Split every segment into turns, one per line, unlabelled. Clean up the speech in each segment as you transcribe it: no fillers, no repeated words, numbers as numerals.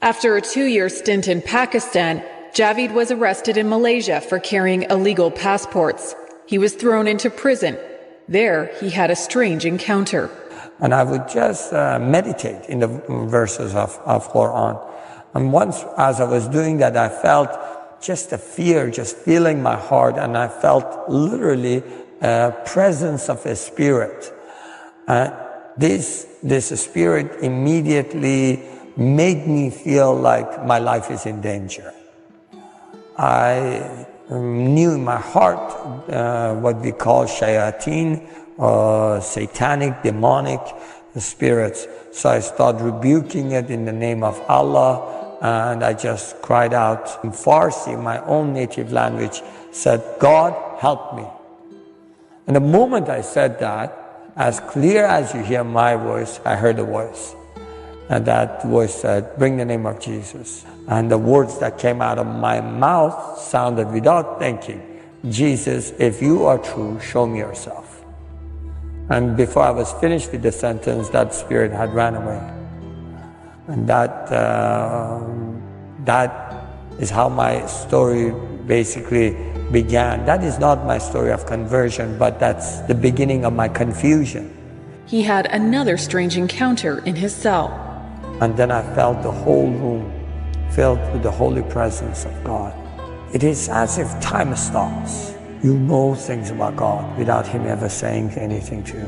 After a 2-year stint in Pakistan, Javid was arrested in Malaysia for carrying illegal passports. He was thrown into prison. There, he had a strange encounter.
And I would just meditate in the verses of Quran. And once, as I was doing that, I felt just a fear, just filling my heart, and I felt literally a presence of a spirit. This spirit immediately made me feel like my life is in danger. I knew in my heart what we call shayateen, satanic, demonic spirits. So I started rebuking it in the name of Allah, and I just cried out in Farsi, my own native language, said, God, help me. And the moment I said that, as clear as you hear my voice, I heard a voice. And that voice said, bring the name of Jesus. And the words that came out of my mouth sounded without thinking, Jesus, if you are true, show me yourself. And before I was finished with the sentence, that spirit had ran away. And that is how my story basically began. That is not my story of conversion, but that's the beginning of my confusion.
He had another strange encounter in his cell.
And then I felt the whole room filled with the holy presence of God. It is as if time stops. You know things about God without Him ever saying anything to you.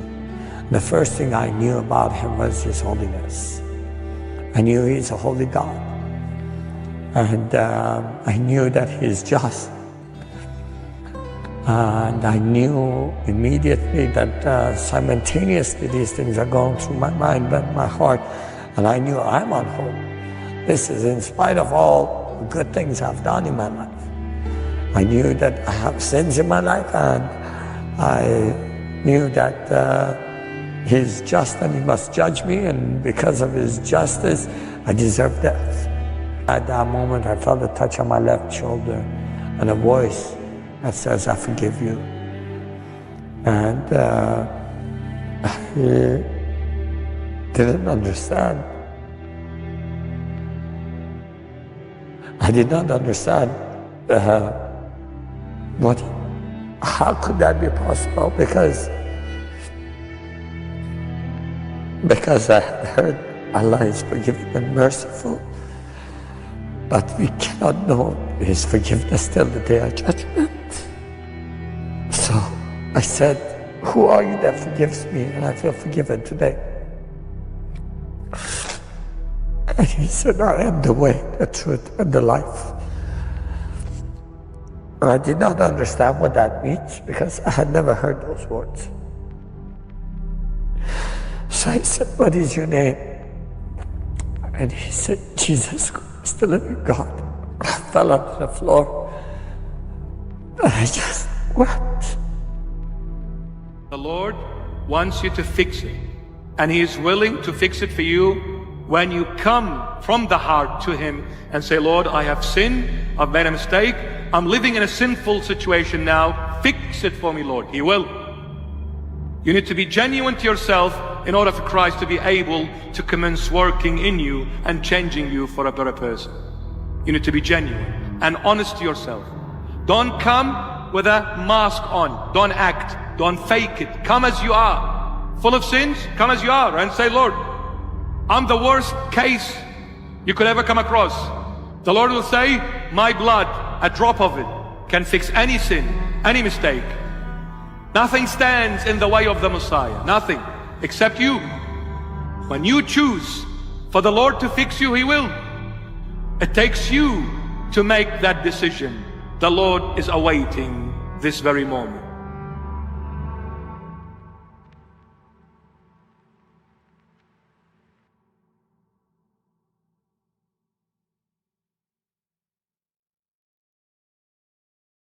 The first thing I knew about Him was His holiness. I knew He's a holy God. And I knew that He's just. And I knew immediately that simultaneously these things are going through my mind and my heart. And I knew I'm unholy. This is in spite of all the good things I've done in my life. I knew that I have sins in my life, and I knew that He's just and He must judge me, and because of His justice, I deserve death. At that moment, I felt a touch on my left shoulder and a voice that says, I forgive you. And I didn't understand. I did not understand how could that be possible? Because I had heard Allah is forgiving and merciful, but we cannot know His forgiveness till the day of judgment. So I said, who are you that forgives me? And I feel forgiven today. And He said, I am the way, the truth, and the life. And I did not understand what that means because I had never heard those words. So I said, what is your name? And he said, Jesus Christ, the living God. I fell onto the floor. And I just wept.
The Lord wants you to fix it. And He is willing to fix it for you when you come from the heart to Him and say, Lord, I have sinned, I've made a mistake, I'm living in a sinful situation now, fix it for me, Lord. He will. You need to be genuine to yourself in order for Christ to be able to commence working in you and changing you for a better person. You need to be genuine and honest to yourself. Don't come with a mask on, don't act, don't fake it. Come as you are, full of sins, come as you are and say, Lord, I'm the worst case you could ever come across. The Lord will say, my blood, a drop of it, can fix any sin, any mistake. Nothing stands in the way of the Messiah, nothing, except you. When you choose for the Lord to fix you, He will. It takes you to make that decision. The Lord is awaiting this very moment.